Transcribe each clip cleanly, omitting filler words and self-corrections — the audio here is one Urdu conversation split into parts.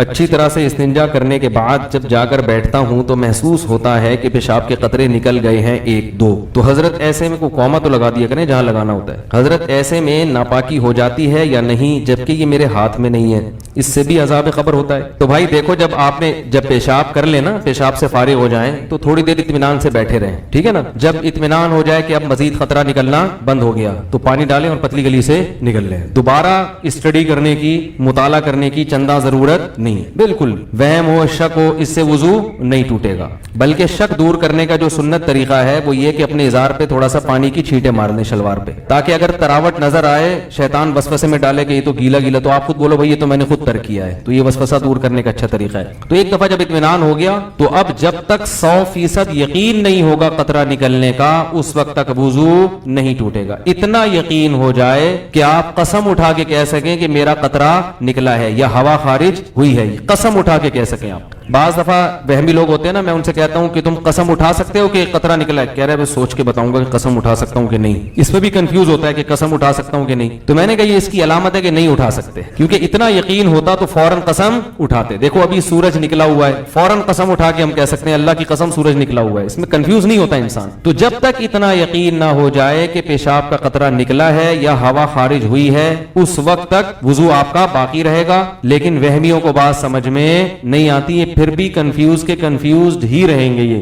اچھی طرح سے استنجا کرنے کے بعد جب جا کر بیٹھتا ہوں تو محسوس ہوتا ہے کہ پیشاب کے قطرے نکل گئے ہیں 1-2. تو حضرت ایسے میں کوئی قوما تو لگا دیا کریں جہاں لگانا ہوتا ہے. حضرت ایسے میں ناپاکی ہو جاتی ہے یا نہیں جبکہ یہ میرے ہاتھ میں نہیں ہے؟ اس سے بھی عذاب قبر ہوتا ہے. تو بھائی دیکھو جب پیشاب کر لینا, پیشاب سے فارغ ہو جائیں تو تھوڑی دیر اطمینان سے بیٹھے رہیں, ٹھیک ہے نا. جب اطمینان ہو جائے کہ اب مزید خطرہ نکلنا بند ہو گیا تو پانی ڈالیں اور پتلی گلی سے نکل لیں. دوبارہ اسٹڈی کرنے کی, مطالعہ کرنے کی چندہ ضرورت نہیں. بالکل وہم ہو, شک ہو, اس سے وضو نہیں ٹوٹے گا. بلکہ شک دور کرنے کا جو سنت طریقہ ہے وہ یہ کہ اپنے ازار پہ تھوڑا سا پانی کی چھینٹیں مار دیں شلوار پہ, تاکہ اگر تراوٹ نظر آئے شیطان وسوسے میں ڈالے کہ یہ تو گیلا گیلا, تو آپ خود بولو بھائی یہ تو میں نے خود ترک کیا ہے. تو یہ وسوسہ دور کرنے کا اچھا طریقہ ہے. تو ایک دفعہ جب اطمینان ہو گیا تو اب جب تک 100% یقین نہیں ہوگا قطرہ نکلنے کا اس وقت تک وضو نہیں ٹوٹے گا. اتنا یقین ہو جائے کہ آپ قسم اٹھا کے کہہ سکیں کہ میرا قطرہ نکلا ہے یا ہوا خارج ہوئی ہے, قسم اٹھا کے کہہ سکیں آپ. بعض دفعہ وہمی لوگ ہوتے ہیں نا, میں ان سے کہتا ہوں کہ تم قسم اٹھا سکتے ہو کہ ایک قطرہ نکلا ہے؟ کہہ رہے میں سوچ کے بتاؤں گا کہ قسم اٹھا سکتا ہوں کہ نہیں. اس پہ بھی کنفیوز ہوتا ہے کہ قسم اٹھا سکتا ہوں کہ نہیں. تو میں نے کہا یہ اس کی علامت ہے کہ نہیں اٹھا سکتے, کیونکہ اتنا یقین ہوتا تو فوراً قسم اٹھاتے. دیکھو ابھی سورج نکلا ہوا ہے, فوراً قسم اٹھا کے ہم کہہ سکتے ہیں اللہ کی قسم سورج نکلا ہوا ہے. اس میں کنفیوز نہیں ہوتا انسان. تو جب تک اتنا یقین نہ ہو جائے کہ پیشاب کا قطرہ نکلا ہے یا ہوا خارج ہوئی ہے اس وقت تک وضو آپ کا باقی رہے گا. لیکن وہمیوں کو بات سمجھ میں نہیں آتی, یہ پھر بھی کنفیوزڈ ہی رہیں گے یہ.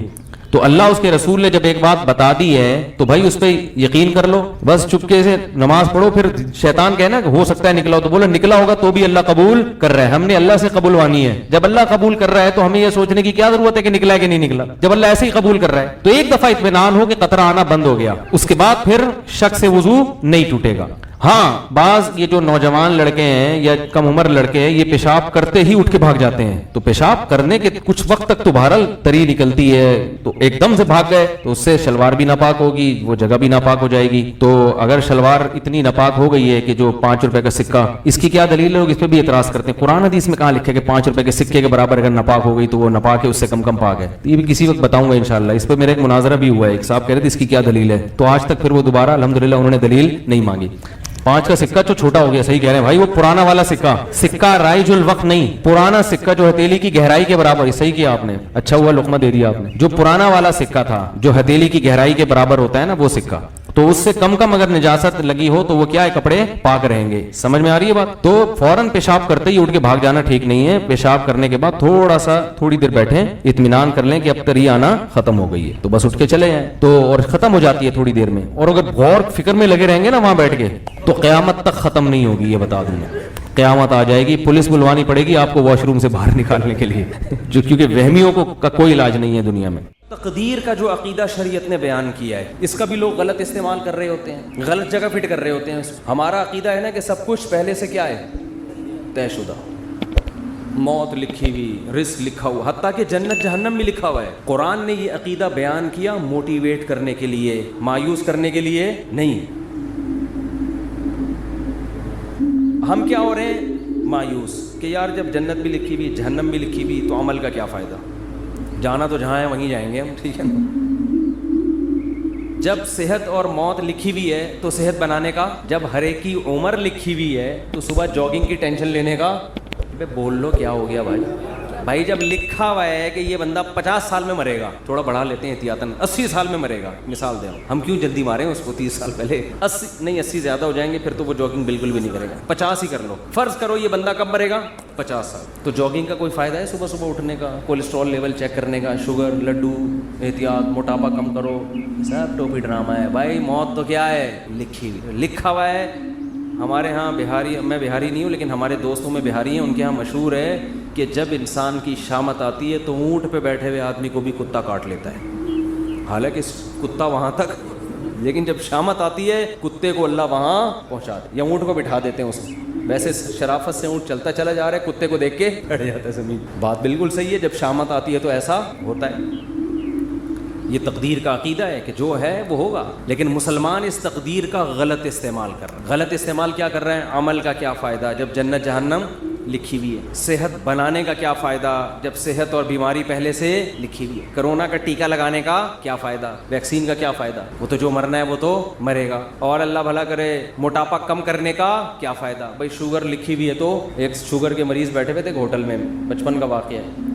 تو اللہ اس کے رسول نے جب ایک بات بتا دی ہے تو بھائی اس پہ یقین کر لو, بس چپکے سے نماز پڑھو. پھر شیطان کہنا کہ ہو سکتا ہے نکلا ہو, تو بولو نکلا ہوگا تو بھی اللہ قبول کر رہا ہے. ہم نے اللہ سے قبول وانی ہے. جب اللہ قبول کر رہا ہے تو ہمیں یہ سوچنے کی کیا ضرورت ہے کہ نکلا ہے کہ نہیں نکلا, جب اللہ ایسے ہی قبول کر رہا ہے. تو ایک دفعہ اطمینان ہو کہ قطرہ آنا بند ہو گیا, اس کے بعد پھر شک سے وضو نہیں ٹوٹے گا. ہاں بعض یہ جو نوجوان لڑکے ہیں یا کم عمر لڑکے ہیں, یہ پیشاب کرتے ہی اٹھ کے بھاگ جاتے ہیں. تو پیشاب کرنے کے کچھ وقت تک تو بہرحال تری نکلتی ہے, تو ایک دم سے بھاگ گئے تو اس سے شلوار بھی ناپاک ہوگی, وہ جگہ بھی ناپاک ہو جائے گی. تو اگر شلوار اتنی ناپاک ہو گئی ہے کہ جو 5 روپے کا سکہ, اس کی کیا دلیل ہے؟ لوگ اس پہ بھی اعتراض کرتے ہیں. قرآن حدیث میں کہاں لکھے کہ 5 روپے کے سکے کے برابر اگر ناپاک ہو گئی تو وہ ناپاک ہے, اس سے کم پاک ہے. یہ بھی کسی وقت بتاؤں گا انشاءاللہ. اس پہ میرا ایک مناظرہ بھی ہوا ہے, ایک صاحب کہہ رہے تھے اس کی کیا دلیل ہے, تو آج تک پھر وہ دوبارہ الحمدللہ انہوں نے دلیل نہیں مانگی. 5 کا سکہ جو چھوٹا ہو گیا, صحیح کہہ رہے ہیں بھائی, وہ پرانا والا سکہ رائج الوقت نہیں, پرانا سکہ جو ہتھیلی کی گہرائی کے برابر ہے. صحیح کیا آپ نے, اچھا ہوا لقمہ دے دیا آپ نے. جو پرانا والا سکہ تھا جو ہتھیلی کی گہرائی کے برابر ہوتا ہے نا, وہ سکہ, تو اس سے کم اگر نجاست لگی ہو تو وہ کیا ہے, کپڑے پاک رہیں گے. سمجھ میں آ رہی ہے بات؟ تو فوراً پیشاب کرتے ہی اٹھ کے بھاگ جانا ٹھیک نہیں ہے. پیشاب کرنے کے بعد تھوڑی دیر بیٹھیں, اطمینان کر لیں کہ اب تری آنا ختم ہو گئی ہے, تو بس اٹھ کے چلے جائیں. تو اور ختم ہو جاتی ہے تھوڑی دیر میں. اور اگر غور فکر میں لگے رہیں گے نا وہاں بیٹھ کے, تو قیامت تک ختم نہیں ہوگی. یہ بتا دوں میں, قیامت آ جائے گی, پولیس بلوانی پڑے گی آپ کو واش روم سے باہر نکالنے کے لیے, جو کیونکہ وہمیوں کا کوئی علاج نہیں ہے دنیا میں. تقدیر کا جو عقیدہ شریعت نے بیان کیا ہے, اس کا بھی لوگ غلط استعمال کر رہے ہوتے ہیں, غلط جگہ فٹ کر رہے ہوتے ہیں. ہمارا عقیدہ ہے نا کہ سب کچھ پہلے سے کیا ہے, طے شدہ. موت لکھی ہوئی, رزق لکھا ہوا, حتیٰ کہ جنت جہنم بھی لکھا ہوا ہے. قرآن نے یہ عقیدہ بیان کیا موٹیویٹ کرنے کے لیے, مایوس کرنے کے لیے نہیں. ہم کیا ہو رہے ہیں, مایوس, کہ یار جب جنت بھی لکھی ہوئی جہنم بھی لکھی ہوئی تو عمل کا کیا فائدہ, جانا تو جہاں ہے وہیں جائیں گے ہم, ٹھیک ہے نا. جب صحت اور موت لکھی ہوئی ہے تو صحت بنانے کا, جب ہر ایک کی عمر لکھی ہوئی ہے تو صبح جاگنگ کی ٹینشن لینے کا. بول لو کیا ہو گیا بھائی جب لکھا ہوا ہے کہ یہ بندہ 50 سال میں مرے گا, تھوڑا بڑھا لیتے ہیں احتیاطاً, 80 سال میں مرے گا, مثال دیں, ہم کیوں جلدی ماریں اس کو 30 سال پہلے. 80 زیادہ ہو جائیں گے پھر تو وہ جاگنگ بالکل بھی نہیں کرے گا. 50 ہی کر لو, فرض کرو یہ بندہ کب مرے گا, 50 سال. تو جاگنگ کا کوئی فائدہ ہے صبح اٹھنے کا, کولیسٹرول لیول چیک کرنے کا, شوگر, لڈو, احتیاط, موٹاپا کم کرو, سب ٹوپی ڈرامہ ہے بھائی. موت تو کیا ہے, لکھی ہوئی, لکھا ہوا ہے. ہمارے ہاں بہاری, میں بہاری نہیں ہوں لیکن ہمارے دوستوں میں بہاری ہیں, ان کے ہاں مشہور ہے کہ جب انسان کی شامت آتی ہے تو اونٹ پہ بیٹھے ہوئے آدمی کو بھی کتا کاٹ لیتا ہے. حالانکہ کتا وہاں تک, لیکن جب شامت آتی ہے کتے کو اللہ وہاں پہنچا دے, یا اونٹ کو بٹھا دیتے ہیں اس میں. ویسے شرافت سے اونٹ چلتا چلا جا رہا ہے, کتے کو دیکھ کے بیٹھ جاتا ہے زمین. بات بالکل صحیح ہے, جب شامت آتی ہے تو ایسا ہوتا ہے. یہ تقدیر کا عقیدہ ہے کہ جو ہے وہ ہوگا, لیکن مسلمان اس تقدیر کا غلط استعمال کر رہے ہیں. غلط استعمال کیا کر رہے ہیں, عمل کا کیا فائدہ جب جنت جہنم لکھی ہوئی ہے. صحت بنانے کا کیا فائدہ جب صحت اور بیماری پہلے سے لکھی ہوئی ہے. کرونا کا ٹیکہ لگانے کا کیا فائدہ, ویکسین کا کیا فائدہ, وہ تو جو مرنا ہے وہ تو مرے گا. اور اللہ بھلا کرے موٹاپا کم کرنے کا کیا فائدہ, بھائی شوگر لکھی ہوئی ہے. تو ایک شوگر کے مریض بیٹھے ہوئے تھے ہوٹل میں, بچپن کا واقعہ ہے,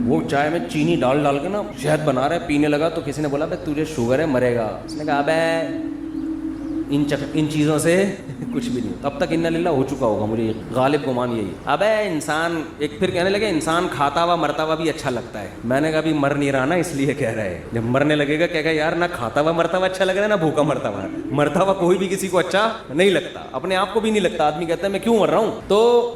وہ چائے میں چینی ڈال کے نا شہد بنا رہے, پینے لگا تو کسی نے بولا بھائی تجھے شوگر ہے مرے گا. اس نے کہا ابے ان چیزوں سے کچھ بھی نہیں. اب تک اننا للہ ہو چکا ہوگا, مجھے غالب گمان یہی. ابے انسان ایک پھر کہنے لگے انسان کھاتا ہوا مرتا ہوا بھی اچھا لگتا ہے. میں نے کہا ابھی مر نہیں رہا نا اس لیے کہہ رہا ہے, جب مرنے لگے گا کہے گا یار نہ کھاتا ہوا مرتا ہوا اچھا لگ رہا ہے نہ بھوکا مرتا ہوا. مرتا ہوا کوئی بھی کسی کو اچھا نہیں لگتا, اپنے آپ کو بھی نہیں لگتا. آدمی کہتا ہے میں کیوں مر رہا ہوں. تو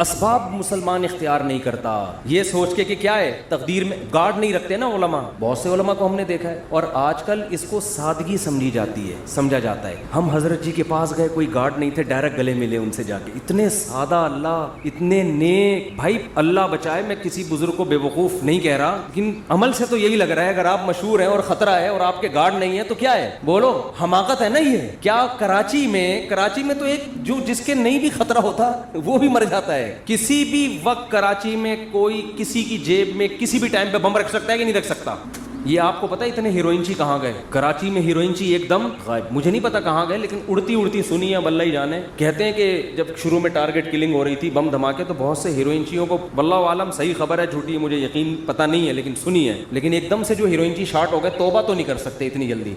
اسباب مسلمان اختیار نہیں کرتا یہ سوچ کے کہ کیا ہے تقدیر میں گارڈ نہیں رکھتے نا علماء. بہت سے علماء کو ہم نے دیکھا ہے, اور آج کل اس کو سادگی سمجھی جاتی ہے, سمجھا جاتا ہے. ہم حضرت جی کے پاس گئے, کوئی گارڈ نہیں تھے, ڈائریکٹ گلے ملے ان سے جا کے. اتنے سادہ اللہ, اتنے نیک. بھائی اللہ بچائے, میں کسی بزرگ کو بے وقوف نہیں کہہ رہا, لیکن عمل سے تو یہی لگ رہا ہے اگر آپ مشہور ہیں اور خطرہ ہے اور آپ کے گارڈ نہیں ہے تو کیا ہے, بولو حماقت ہے نا یہ. کیا کراچی میں تو ایک جو جس کے نہیں بھی خطرہ ہوتا وہ بھی مر جاتا ہے. کسی بھی وقت کراچی میں کوئی کسی کی جیب میں کسی بھی ٹائم پہ بم رکھ سکتا ہے کہ نہیں رکھ سکتا. یہ آپ کو پتا ہے اتنے ہیروئن چی کہاں گئے, کراچی میں ہیروئن چی ایک دم غائب. مجھے نہیں پتا کہاں گئے, لیکن اڑتی سنی ہے واللہ ہی جانے. کہتے ہیں کہ جب شروع میں ٹارگٹ کلنگ ہو رہی تھی, بم دھماکے, تو بہت سے ہیروئن چیوں کو واللہ عالم صحیح خبر ہے جھوٹی ہے مجھے یقین پتا نہیں ہے لیکن سنی ہے, لیکن ایک دم سے جو ہیروئن چی شارٹ ہو گئے, توبہ تو نہیں کر سکتے اتنی جلدی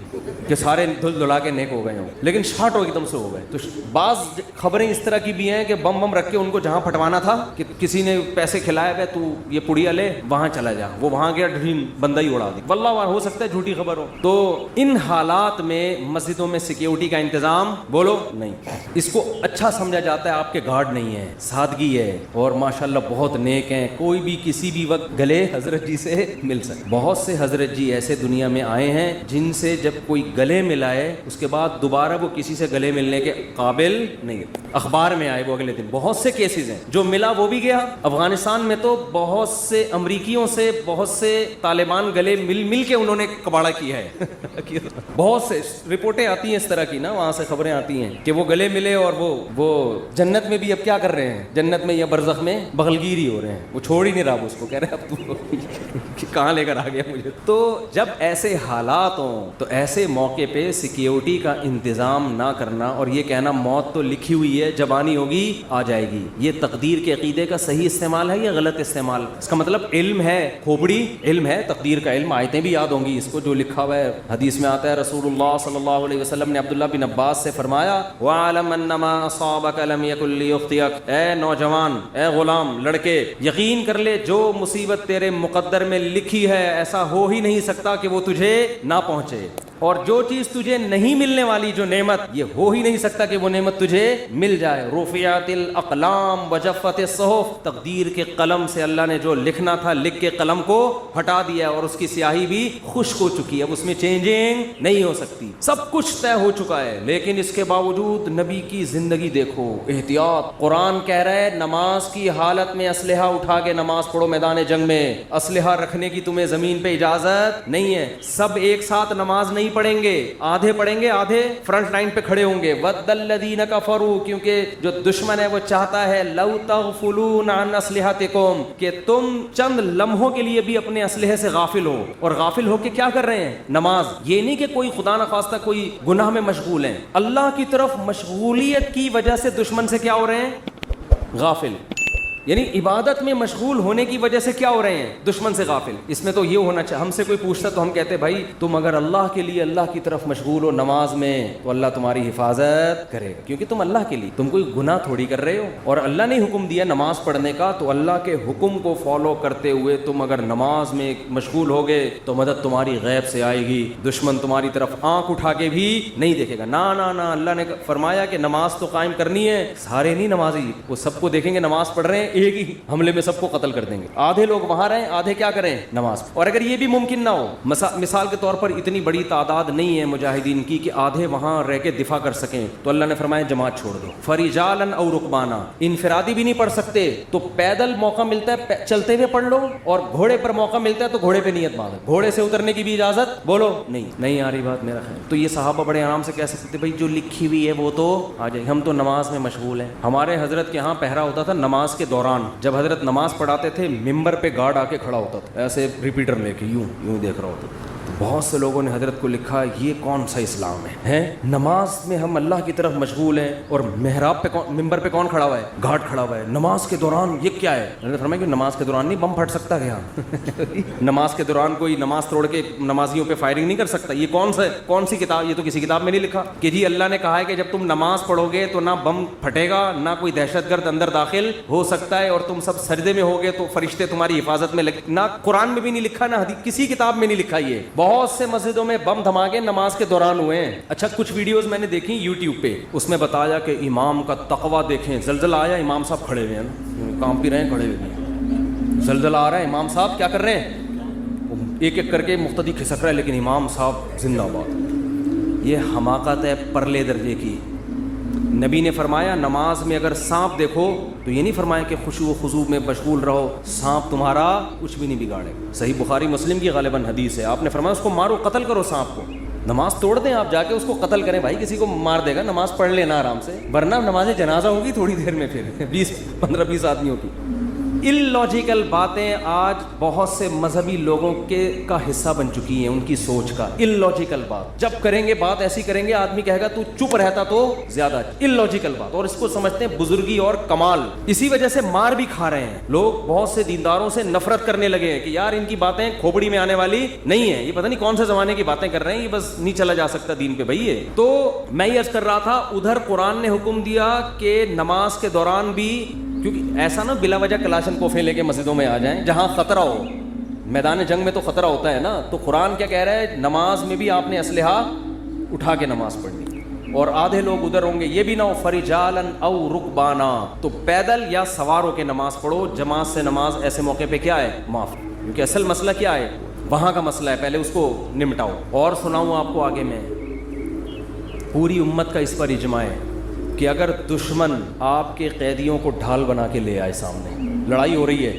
کہ سارے دھل دھلا کے نیک ہو گئے ہوں, لیکن شارٹ ہو ایک دم سے ہو گئے. تو بعض خبریں اس طرح کی بھی ہیں کہ بم رکھ کے ان کو جہاں پھٹوانا تھا کہ کسی نے پیسے کھلایا ہے تو یہ پڑیا لے وہاں چلا جا, وہ وہاں گیا ڈریم بندہ ہی اڑا دی. واللہ ہو سکتا ہے جھوٹی خبر ہو. تو ان حالات میں مسجدوں میں سیکیورٹی کا انتظام بولو نہیں. اس کو اچھا سمجھا جاتا ہے, آپ کے گارڈ نہیں ہے, سادگی ہے, اور ماشاءاللہ بہت نیک ہیں. کوئی بھی کسی بھی وقت گلے حضرت جی سے مل سکے. بہت سے حضرت جی ایسے دنیا میں آئے ہیں جن سے جب کوئی گلے ملائے اس کے بعد دوبارہ وہ کسی سے گلے ملنے کے قابل نہیں. اخبار میں آئے وہ اگلے دن, بہت سے کیسز ہیں. جو ملا وہ بھی گیا. افغانستان میں تو بہت سے امریکیوں سے بہت سے طالبان گلے مل کے انہوں نے کباڑا کیا ہے. بہت سے رپورٹیں آتی ہیں اس طرح کی نا, وہاں سے خبریں آتی ہیں کہ وہ گلے ملے اور وہ جنت میں بھی اب کیا کر رہے ہیں, جنت میں یا برزخ میں بغلگیری ہو رہے ہیں. وہ چھوڑ ہی نہیں رہا اس کو, کہہ رہے اب تو کہاں لے کر آ گیا مجھے. تو جب ایسے حالات ہوں تو ایسے موقع پہ سیکیورٹی کا انتظام نہ کرنا اور یہ کہنا موت تو لکھی ہوئی ہے, جب آنی ہوگی آ جائے گی, یہ تقدیر کے عقیدے کا صحیح استعمال ہے یا غلط استعمال. اس کا مطلب علم ہے, کھوپڑی علم ہے, تقدیر کا علم. آیتیں بھی یاد ہوں گی اس کو جو لکھا ہوا ہے, حدیث میں آتا ہے رسول اللہ صلی اللہ علیہ وسلم نے عبداللہ بن عباس سے فرمایا وَعَلَمْ أَنَّمَا أَصَابَكَ لَمْ يَكُنْ لِيُخْطِئَكَ, اے نوجوان, اے غلام, لڑکے, یقین کر لے جو مصیبت تیرے مقدر میں لکھی ہے ایسا ہو ہی نہیں سکتا کہ وہ تجھے نہ پہنچے, اور جو چیز تجھے نہیں ملنے والی, جو نعمت, یہ ہو ہی نہیں سکتا کہ وہ نعمت تجھے مل جائے. رفعت الاقلام وجفت الصحف, تقدیر کے قلم سے اللہ نے جو لکھنا تھا لکھ کے قلم کو ہٹا دیا اور اس کی سیاہی بھی خشک ہو چکی ہے, اب اس میں چینجنگ نہیں ہو سکتی, سب کچھ طے ہو چکا ہے. لیکن اس کے باوجود نبی کی زندگی دیکھو, احتیاط. قرآن کہہ رہا ہے نماز کی حالت میں اسلحہ اٹھا کے نماز پڑھو میدان جنگ میں, اسلحہ رکھنے کی تمہیں زمین پہ اجازت نہیں ہے. سب ایک ساتھ نماز نہیں پڑھیں گے, آدھے پڑھیں گے, آدھے فرنٹ لائن پہ کھڑے ہوں گے. وَدَّ الَّذِينَ كَفَرُوا, کیونکہ جو دشمن ہے وہ چاہتا ہے لَوْ تَغْفُلُونَ عَنْ أَسْلِحَتِكُمْ, کہ تم چند لمحوں کے لیے بھی اپنے اسلحے سے غافل ہو. اور غافل ہو کے کیا کر رہے ہیں, نماز. یہ نہیں کہ کوئی خدا نخواستہ کوئی گناہ میں مشغول ہیں, اللہ کی طرف مشغولیت کی وجہ سے دشمن سے کیا ہو رہے ہیں, غافل. یعنی عبادت میں مشغول ہونے کی وجہ سے کیا ہو رہے ہیں, دشمن سے غافل. اس میں تو یہ ہونا چاہیے, ہم سے کوئی پوچھتا تو ہم کہتے بھائی تم اگر اللہ کے لیے اللہ کی طرف مشغول ہو نماز میں تو اللہ تمہاری حفاظت کرے گا, کیونکہ تم اللہ کے لیے, تم کوئی گناہ تھوڑی کر رہے ہو. اور اللہ نے حکم دیا نماز پڑھنے کا, تو اللہ کے حکم کو فالو کرتے ہوئے تم اگر نماز میں مشغول ہوگے تو مدد تمہاری غیب سے آئے گی, دشمن تمہاری طرف آنکھ اٹھا کے بھی نہیں دیکھے گا. نہ اللہ نے فرمایا کہ نماز تو قائم کرنی ہے, سارے نہیں نمازی, وہ سب کو دیکھیں گے نماز پڑھ رہے ہیں, ایک ہی حملے میں سب کو قتل کر دیں گے. آدھے لوگ وہاں رہیں, آدھے کیا کریں, نماز. اور اگر یہ بھی ممکن نہ ہو, مثال کے طور پر اتنی بڑی تعداد نہیں ہے مجاہدین کی کہ آدھے وہاں رہ کے دفاع کر سکیں, تو اللہ نے فرمایا جماعت چھوڑ دو. فرجالاً او رکبانا, انفرادی بھی نہیں پڑھ سکتے تو پیدل موقع ملتا ہے چلتے ہوئے پڑھ لو, اور گھوڑے پر موقع ملتا ہے تو گھوڑے پہ نیت باندھو. گھوڑے سے اترنے کی بھی اجازت, بولو نہیں آ رہی بات میرا خیال. تو یہ صحابہ بڑے آرام سے کہہ سکتے تھے بھائی جو لکھی ہوئی ہے وہ تو آ جائے, ہم تو نماز میں مشغول ہیں. ہمارے حضرت کے ہاں پہرا ہوتا تھا نماز کے دوران, جب حضرت نماز پڑھاتے تھے ممبر پہ گارڈ آ کے کھڑا ہوتا تھا, ایسے ریپیٹر لے کے یوں دیکھ رہا ہوتا تھا. بہت سے لوگوں نے حضرت کو لکھا یہ کون سا اسلام ہے, نماز میں ہم اللہ کی طرف مشغول ہیں اور محراب پہ ممبر پہ کون کھڑا ہوا ہے, گارڈ کھڑا ہوا ہے, نماز کے دوران یہ کیا ہے. حضرت فرمایا کہ نماز کے دوران نہیں بم پھٹ سکتا کیا نماز کے دوران کوئی نماز توڑ کے نمازیوں پہ فائرنگ نہیں کر سکتا. یہ کون سی کتاب, یہ تو کسی کتاب میں نہیں لکھا کہ جی اللہ نے کہا ہے کہ جب تم نماز پڑھو گے تو نہ بم پھٹے گا نہ کوئی دہشت گرد اندر داخل ہو سکتا ہے, اور تم سب سجدے میں ہوگے تو فرشتے تمہاری حفاظت میں نہ قرآن میں بھی نہیں لکھا نہ کسی کتاب میں نہیں لکھا. یہ بہت سے مسجدوں میں بم دھماکے نماز کے دوران ہوئے ہیں. اچھا کچھ ویڈیوز میں نے دیکھی یوٹیوب پہ, اس میں بتایا کہ امام کا تقویٰ دیکھیں, زلزلہ آیا امام صاحب کھڑے ہوئے ہیں, کام بھی رہے ہیں کھڑے ہوئے, زلزلہ آ رہا ہے امام صاحب کیا کر رہے ہیں, ایک ایک کر کے مقتدی کھسک رہا ہے لیکن امام صاحب زندہ باد. یہ حماقت ہے پرلے درجے کی. نبی نے فرمایا نماز میں اگر سانپ دیکھو تو یہ نہیں فرمایا کہ خشوع و خضوع میں مشغول رہو, سانپ تمہارا کچھ بھی نہیں بگاڑے. صحیح بخاری مسلم کی غالباً حدیث ہے, آپ نے فرمایا اس کو مارو, قتل کرو سانپ کو. نماز توڑ دیں آپ جا کے اس کو قتل کریں, بھائی کسی کو مار دے گا, نماز پڑھ لینا آرام سے, ورنہ نماز جنازہ ہوگی تھوڑی دیر میں, پھر 15-20 آدمیوں کی. ان لاجیکل باتیں آج بہت سے مذہبی لوگوں کا حصہ بن چکی ہیں, ان کی سوچ کا. ان لاجیکل بات جب کریں گے, بات ایسی کریں گے, آدمی کہے گا تو چپ رہتا تو زیادہ. ان لاجیکل بات, اور اس کو سمجھتے ہیں بزرگی اور کمال. اسی وجہ سے مار بھی کھا رہے ہیں لوگ, بہت سے دینداروں سے نفرت کرنے لگے ہیں کہ یار ان کی باتیں کھوپڑی میں آنے والی نہیں ہے, یہ پتہ نہیں کون سے زمانے کی باتیں کر رہے ہیں, یہ بس نہیں چلا جا سکتا دین پہ بھائی. یہ تو میں یہ عرض کر رہا تھا, ادھر قرآن نے حکم دیا کہ نماز کے دوران بھی, کیونکہ ایسا نہ بلا وجہ کلاشن کوفے لے کے مسجدوں میں آ جائیں جہاں خطرہ ہو. میدان جنگ میں تو خطرہ ہوتا ہے نا, تو قرآن کیا کہہ رہا ہے, نماز میں بھی آپ نے اسلحہ اٹھا کے نماز پڑھنی. اور آدھے لوگ ادھر ہوں گے, یہ بھی نہ ہو فرجالاً او رکبانا, تو پیدل یا سوار ہو کے نماز پڑھو. جماعت سے نماز ایسے موقع پہ کیا ہے, معاف, کیونکہ اصل مسئلہ کیا ہے, وہاں کا مسئلہ ہے, پہلے اس کو نمٹاؤ. اور سناؤں آپ کو آگے, میں پوری امت کا اس پر اجماع ہے کہ اگر دشمن آپ کے قیدیوں کو ڈھال بنا کے لے آئے سامنے, لڑائی ہو رہی ہے,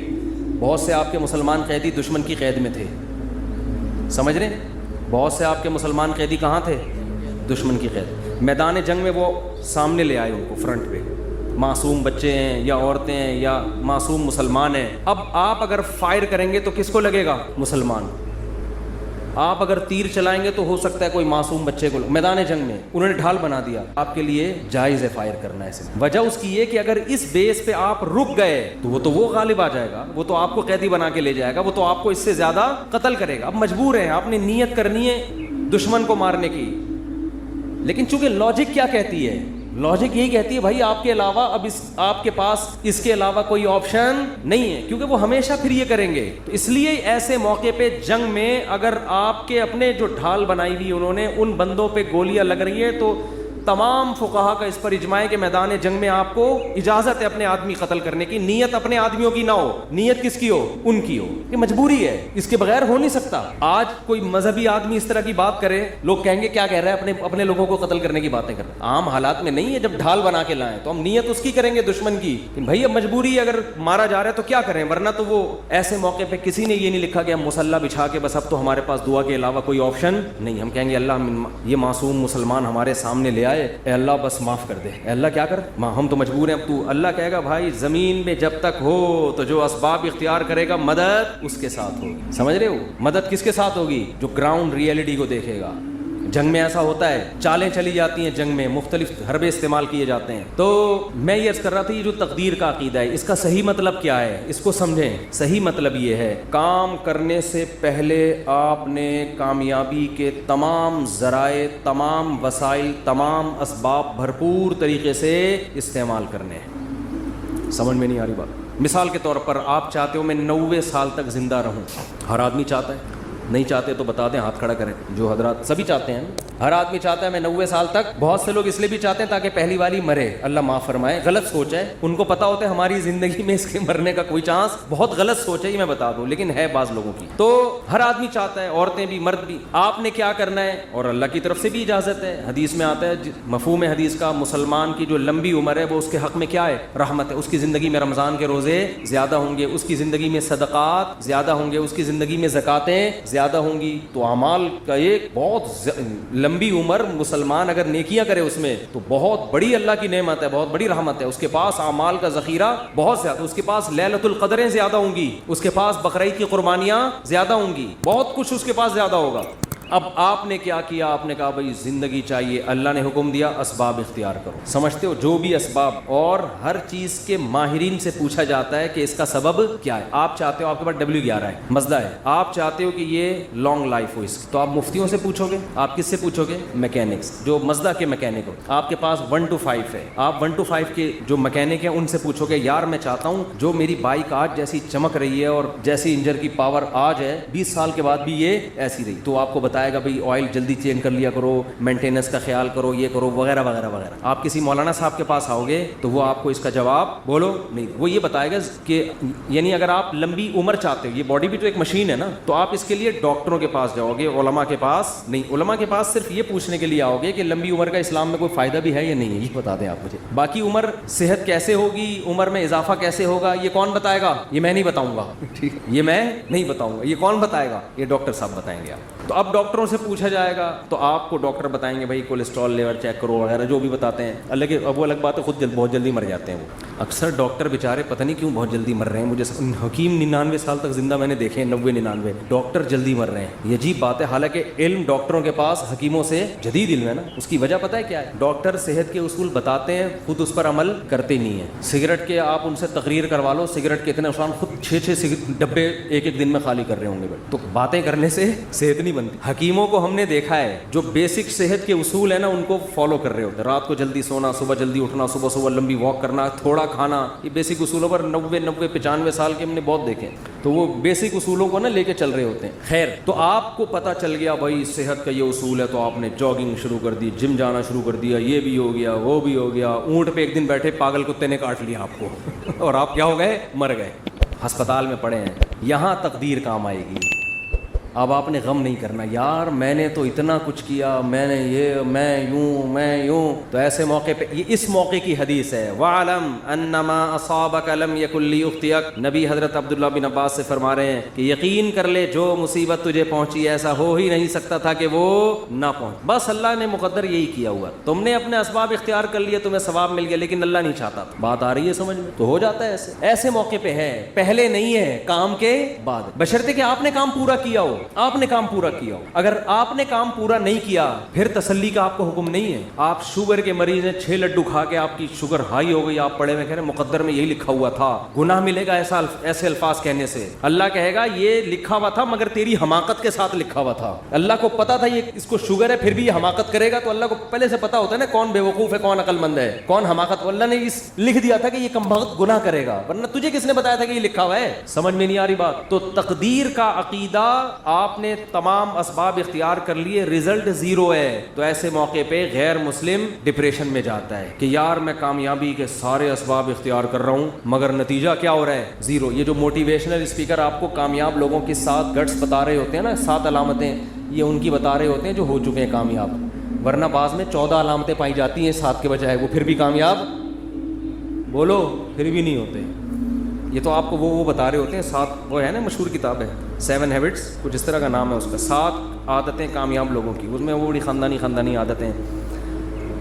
بہت سے آپ کے مسلمان قیدی دشمن کی قید میں تھے, سمجھ رہے ہیں, بہت سے آپ کے مسلمان قیدی کہاں تھے, دشمن کی قید. میدان جنگ میں وہ سامنے لے آئے ان کو فرنٹ پہ, معصوم بچے ہیں یا عورتیں ہیں یا معصوم مسلمان ہیں. اب آپ اگر فائر کریں گے تو کس کو لگے گا, مسلمان. آپ اگر تیر چلائیں گے تو ہو سکتا ہے کوئی معصوم بچے کو. میدان جنگ میں انہوں نے ڈھال بنا دیا, آپ کے لیے جائز ہے فائر کرنا ایسے. وجہ اس کی یہ کہ اگر اس بیس پہ آپ رک گئے تو وہ غالب آ جائے گا, وہ تو آپ کو قیدی بنا کے لے جائے گا, وہ تو آپ کو اس سے زیادہ قتل کرے گا. اب مجبور ہیں, آپ نے نیت کرنی ہے دشمن کو مارنے کی, لیکن چونکہ لاجک کیا کہتی ہے, لاجک یہی کہتی ہے بھائی آپ کے علاوہ اب آپ کے پاس اس کے علاوہ کوئی آپشن نہیں ہے, کیونکہ وہ ہمیشہ پھر یہ کریں گے. تو اس لیے ایسے موقع پہ جنگ میں اگر آپ کے اپنے جو ڈھال بنائی ہوئی انہوں نے, ان بندوں پہ گولیاں لگ رہی ہیں, تو تمام فقہا کا اس پر اجماع ہے کہ میدان جنگ میں آپ کو اجازت ہے اپنے آدمی قتل کرنے کی. نیت اپنے آدمیوں کی نہ ہو, نیت کس کی ہو, ان کی ہو. یہ مجبوری ہے, اس کے بغیر ہو نہیں سکتا. آج کوئی مذہبی آدمی اس طرح کی بات کرے, لوگ کہیں گے کیا کہہ رہا ہے, اپنے لوگوں کو قتل کرنے کی باتیں کر رہا ہے. عام حالات میں نہیں ہے, جب ڈھال بنا کے لائیں تو ہم نیت اس کی کریں گے دشمن کی. بھائی اب مجبوری ہے, اگر مارا جا رہا ہے تو کیا کریں, ورنہ تو وہ ایسے موقع پہ کسی نے یہ نہیں لکھا کہ ہم مسلح بچھا کے بس اب تو ہمارے پاس دعا کے علاوہ کوئی آپشن نہیں. ہم کہیں گے اللہ یہ معصوم مسلمان ہمارے سامنے لے آئے, اے اللہ بس معاف کر دے, اے اللہ کیا کر, ہم تو مجبور ہیں. اب تو اللہ کہے گا بھائی زمین میں جب تک ہو تو جو اسباب اختیار کرے گا مدد اس کے ساتھ ہوگی. سمجھ رہے ہو, مدد کس کے ساتھ ہوگی, جو گراؤنڈ ریئلٹی کو دیکھے گا. جنگ میں ایسا ہوتا ہے, چالیں چلی جاتی ہیں جنگ میں, مختلف حربے استعمال کیے جاتے ہیں. تو میں یہ عرض کر رہا تھا, یہ جو تقدیر کا عقیدہ ہے اس کا صحیح مطلب کیا ہے, اس کو سمجھیں. صحیح مطلب یہ ہے, کام کرنے سے پہلے آپ نے کامیابی کے تمام ذرائع, تمام وسائل, تمام اسباب بھرپور طریقے سے استعمال کرنے ہیں. سمجھ میں نہیں آ رہی بات؟ مثال کے طور پر آپ چاہتے ہو میں 90 سال تک زندہ رہوں, ہر آدمی چاہتا ہے. نہیں چاہتے تو بتا دیں, ہاتھ کھڑا کریں. جو حضرات سبھی چاہتے ہیں, ہر آدمی چاہتا ہے میں 90 سال تک. بہت سے لوگ اس لیے بھی چاہتے ہیں تاکہ پہلی والی مرے, اللہ معاف فرمائے, غلط سوچ ہے. ان کو پتا ہوتا ہے ہماری زندگی میں اس کے مرنے کا کوئی چانس, بہت غلط سوچ ہے یہ میں بتا دوں, لیکن ہے بعض لوگوں کی. تو ہر آدمی چاہتا ہے, عورتیں بھی مرد بھی. آپ نے کیا کرنا ہے, اور اللہ کی طرف سے بھی اجازت ہے, حدیث میں آتا ہے, مفہوم حدیث کا, مسلمان کی جو لمبی عمر ہے وہ اس کے حق میں کیا ہے, رحمت ہے. اس کی زندگی میں رمضان کے روزے زیادہ ہوں گے, اس کی زندگی میں صدقات زیادہ ہوں گے, اس کی زندگی میں زکاتیں زیادہ ہوں گی. تو اعمال کا ایک بہت لمبی عمر مسلمان اگر نیکیاں کرے اس میں تو بہت بڑی اللہ کی نعمت ہے, بہت بڑی رحمت ہے. اس کے پاس اعمال کا ذخیرہ بہت زیادہ, اس کے پاس لیلۃ القدریں زیادہ ہوں گی, اس کے پاس بقرعید کی قربانیاں زیادہ ہوں گی, بہت کچھ اس کے پاس زیادہ ہوگا. اب آپ نے کیا کیا, آپ نے کہا بھائی زندگی چاہیے, اللہ نے حکم دیا اسباب اختیار کرو. سمجھتے ہو جو بھی اسباب, اور ہر چیز کے ماہرین سے پوچھا جاتا ہے کہ اس کا سبب کیا ہے. آپ چاہتے ہو آپ کے پاس W11 ہے, مزدہ ہے, آپ چاہتے ہو کہ یہ لانگ لائف ہو اس کی, تو آپ مفتیوں سے پوچھو گے. آپ کس سے پوچھو گے, میکینکس, جو مزدہ کے میکینک ہو. آپ کے پاس 1 to 5 ہے, آپ 1 to 5 کے جو میکینک ہیں ان سے پوچھو گے یار میں چاہتا ہوں جو میری بائک آج جیسی چمک رہی ہے اور جیسی انجن کی پاور آج ہے 20 سال کے بعد بھی یہ ایسی رہی. تو آپ کو بتائے گا بھائی آئل جلدی چینج کر لیا کرو, مینٹیننس کا خیال کرو, یہ کرو وغیرہ وغیرہ وغیرہ. آپ کسی مولانا صاحب کے پاس آؤ گے تو وہ آپ کو اس کا جواب بولو نہیں, وہ یہ بتائے گا کہ یعنی اگر آپ لمبی عمر چاہتے ہو, یہ باڈی بھی تو ایک مشین ہے نا, تو آپ اس کے لیے ڈاکٹروں کے پاس جاؤ گے, علماء کے پاس نہیں. علماء کے پاس صرف یہ پوچھنے کے لیے آؤ گے کہ لمبی عمر کا اسلام میں کوئی فائدہ بھی ہے یا نہیں ہے, یہ بتا دیں آپ مجھے. باقی عمر صحت کیسے ہوگی, عمر میں اضافہ کیسے ہوگا, یہ کون بتائے گا, یہ میں نہیں بتاؤں گا, ٹھیک, یہ میں نہیں بتاؤں گا. یہ کون بتائے گا, یہ ڈاکٹر صاحب بتائیں گے. آپ تو اب ڈاکٹروں سے پوچھا جائے گا تو آپ کو ڈاکٹر بتائیں گے بھائی کولیسٹرول لیول چیک کرو وغیرہ جو بھی بتاتے ہیں. اب وہ الگ بات ہے, خود بہت جلدی مر جاتے ہیں وہ. اکثر ڈاکٹر بیچارے پتہ نہیں کیوں بہت جلدی مر رہے ہیں. مجھے حکیم 99 سال تک زندہ میں نے دیکھے ہیں, 90-99, ڈاکٹر جلدی مر رہے ہیں. یہ عجیب بات ہے, حالانکہ علم ڈاکٹروں کے پاس حکیموں سے جدید علم ہے نا. اس کی وجہ پتہ ہے کیا ہے, ڈاکٹر صحت کے اصول بتاتے ہیں, خود اس پر عمل کرتے نہیں ہیں. سگریٹ کے آپ ان سے تقریر کروا لو, سگریٹ کے اتنے نقصان, خود 6 ڈبے ایک دن میں خالی کر رہے ہوں گے. تو باتیں کرنے سے صحت نہیں بنتی. حکیموں کو ہم نے دیکھا ہے جو بیسک صحت کے اصول ہیں نا ان کو فالو کر رہے ہوتے ہیں. رات کو جلدی سونا, صبح جلدی اٹھنا, صبح لمبی واک کرنا, تھوڑا کھانا, یہ بیسک اصولوں پر 90-95 سال کے ہم نے بہت دیکھے. تو وہ بیسک اصولوں کو نا لے کے چل رہے ہوتے ہیں. خیر, تو آپ کو پتہ چل گیا بھائی صحت کا یہ اصول ہے, تو آپ نے جاگنگ شروع کر دی, جم جانا شروع کر دیا, یہ بھی ہو گیا وہ بھی ہو گیا. اونٹ پہ ایک دن بیٹھے پاگل کتے نے کاٹ لیا آپ کو اور آپ کیا ہو گئے, مر گئے, ہسپتال میں پڑے ہیں. یہاں تقدیر کام آئے گی. اب آپ نے غم نہیں کرنا یار میں نے تو اتنا کچھ کیا, میں نے یہ, میں یوں. تو ایسے موقع پہ یہ اس موقع کی حدیث ہے, وَعْلَمْ أَنَّمَا أَصَابَكَ لَمْ يَكُنْ لِيُخْطِئَكَ. نبی حضرت عبداللہ بن عباس سے فرما رہے ہیں کہ یقین کر لے جو مصیبت تجھے پہنچی ایسا ہو ہی نہیں سکتا تھا کہ وہ نہ پہنچ. بس اللہ نے مقدر یہی کیا ہوا. تم نے اپنے اسباب اختیار کر لیے, تمہیں ثواب مل گیا, لیکن اللہ نہیں چاہتا. بات آ رہی ہے سمجھ میں, تو ہو جاتا ہے ایسے موقع پہ ہے, پہلے نہیں ہے, کام کے بعد, بشرطے کہ آپ نے کام پورا کیا ہو. آپ نے کام پورا کیا ہو. اگر آپ نے کام پورا نہیں کیا پھر تسلی کا آپ کو حکم نہیں ہے. آپ شوگر کے مریض ہیں, 6 لڈو کھا کے آپ کی شوگر ہائی ہو گئی, آپ پڑے میں کہہ رہے ہیں مقدر میں یہی لکھا ہوا تھا, گناہ ملے گا ایسے الفاظ کہنے سے. اللہ کہے گا یہ لکھا ہوا تھا مگر تیری حماقت کے ساتھ لکھا ہوا تھا. اللہ کو پتا تھا یہ اس کو شوگر ہے پھر بھی یہ حماقت کرے گا, تو اللہ کو پہلے سے پتا ہوتا ہے نا کون بے وقوف ہے, کون عقل مند ہے, کون حماقت. اللہ نے اس لکھ دیا تھا کہ یہ کمبخت گناہ کرے گا, ورنہ تجھے کس نے بتایا تھا کہ یہ لکھا ہوا ہے. سمجھ میں نہیں آ رہی بات. تو تقدیر کا عقیدہ آپ نے تمام اسباب اختیار کر لیے, رزلٹ 0 ہے. تو ایسے موقع پہ غیر مسلم ڈپریشن میں جاتا ہے کہ یار میں کامیابی کے سارے اسباب اختیار کر رہا ہوں مگر نتیجہ کیا ہو رہا ہے, 0. یہ جو موٹیویشنل اسپیکر آپ کو کامیاب لوگوں کی 7 گٹس بتا رہے ہوتے ہیں نا, 7 علامتیں, یہ ان کی بتا رہے ہوتے ہیں جو ہو چکے ہیں کامیاب. ورنہ بعض میں 14 علامتیں پائی جاتی ہیں 7 کے بجائے, وہ پھر بھی کامیاب, بولو پھر بھی نہیں ہوتے. یہ تو آپ کو وہ بتا رہے ہوتے ہیں 7, وہ ہے نا مشہور کتاب ہے 7 ہیبٹس, کچھ اس طرح کا نام ہے اس کا, 7 عادتیں کامیاب لوگوں کی. اس میں وہ بڑی خاندانی عادتیں,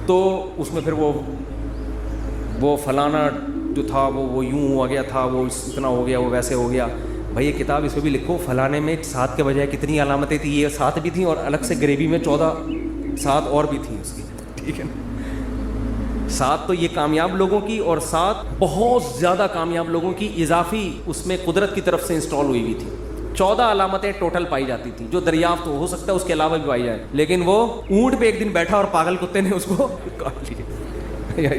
تو اس میں پھر وہ فلانا جو تھا وہ یوں ہو گیا تھا, وہ اتنا ہو گیا, وہ ویسے ہو گیا. بھائی یہ کتاب اس میں بھی لکھو فلانے میں 7 کے بجائے کتنی علامتیں تھیں, یہ 7 بھی تھیں اور الگ سے گریوی میں 7 اور بھی تھیں اس کی, ٹھیک ہے نا. 7 تو یہ کامیاب لوگوں کی, اور 7 بہت زیادہ کامیاب لوگوں کی اضافی اس میں قدرت کی طرف سے انسٹال ہوئی ہوئی تھی. 14 علامتیں ٹوٹل پائی جاتی تھیں جو دریافت ہو سکتا ہے اس کے علاوہ بھی پائی جائے, لیکن وہ اونٹ پہ ایک دن بیٹھا اور پاگل کتے نے اس کو کاٹ لیا.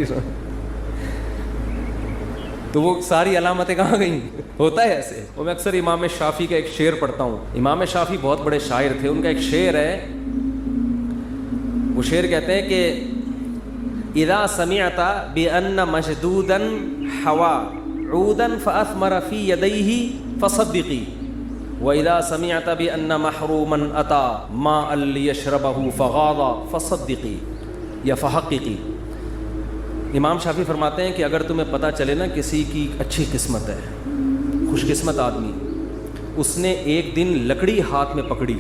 تو وہ ساری علامتیں کہاں گئیں؟ ہوتا ہے ایسے. وہ میں اکثر امام شافعی کا ایک شعر پڑھتا ہوں. امام شافعی بہت بڑے شاعر تھے. ان کا ایک شعر ہے, وہ شعر کہتے ہیں کہ اذا سمعت بان مشدودا حوا عودا فاثمر في يديه فصدقي واذا سمعت بان محروما اتى ماء ليشربه فغاض فصدقي یا فحققی. امام شافعی فرماتے ہیں کہ اگر تمہیں پتہ چلے نا کسی کی اچھی قسمت ہے, خوش قسمت آدمی, اس نے ایک دن لکڑی ہاتھ میں پکڑی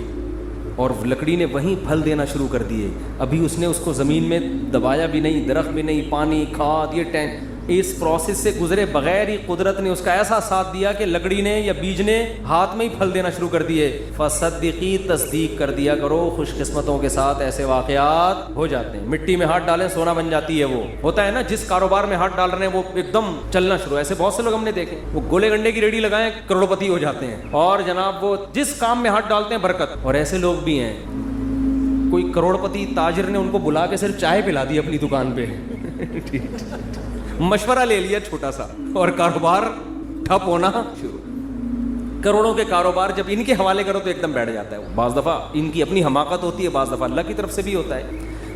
اور لکڑی نے وہیں پھل دینا شروع کر دیے, ابھی اس نے اس کو زمین میں دبایا بھی نہیں, درخت بھی نہیں, پانی کھاد یہ ٹینک, اس پروسیس سے گزرے بغیر ہی قدرت نے اس کا ایسا ساتھ دیا کہ لکڑی نے یا بیج نے ہاتھ میں ہی پھل دینا شروع کر دیے. فصدقی, تصدیق کر دیا کرو, خوش قسمتوں کے ساتھ ایسے واقعات ہو جاتے ہیں. مٹی میں ہاتھ ڈالیں سونا بن جاتی ہے. وہ ہوتا ہے نا, جس کاروبار میں ہاتھ ڈال رہے ہیں وہ ایک دم چلنا شروع. ایسے بہت سے لوگ ہم نے دیکھے, وہ گولے گنڈے کی ریڑھی لگائیں کروڑپتی ہو جاتے ہیں, اور جناب وہ جس کام میں ہاتھ ڈالتے ہیں برکت. اور ایسے لوگ بھی ہیں, کوئی کروڑپتی تاجر نے ان کو بلا کے صرف چائے پلا دی اپنی دکان پہ, مشورہ لے لیا چھوٹا سا, اور کاروبار ٹھپ ہونا شروع. کروڑوں کے کاروبار جب ان کے حوالے کرو تو ایک دم بیٹھ جاتا ہے. بعض دفعہ ان کی اپنی حماقت ہوتی ہے, بعض دفعہ اللہ کی طرف سے بھی ہوتا ہے.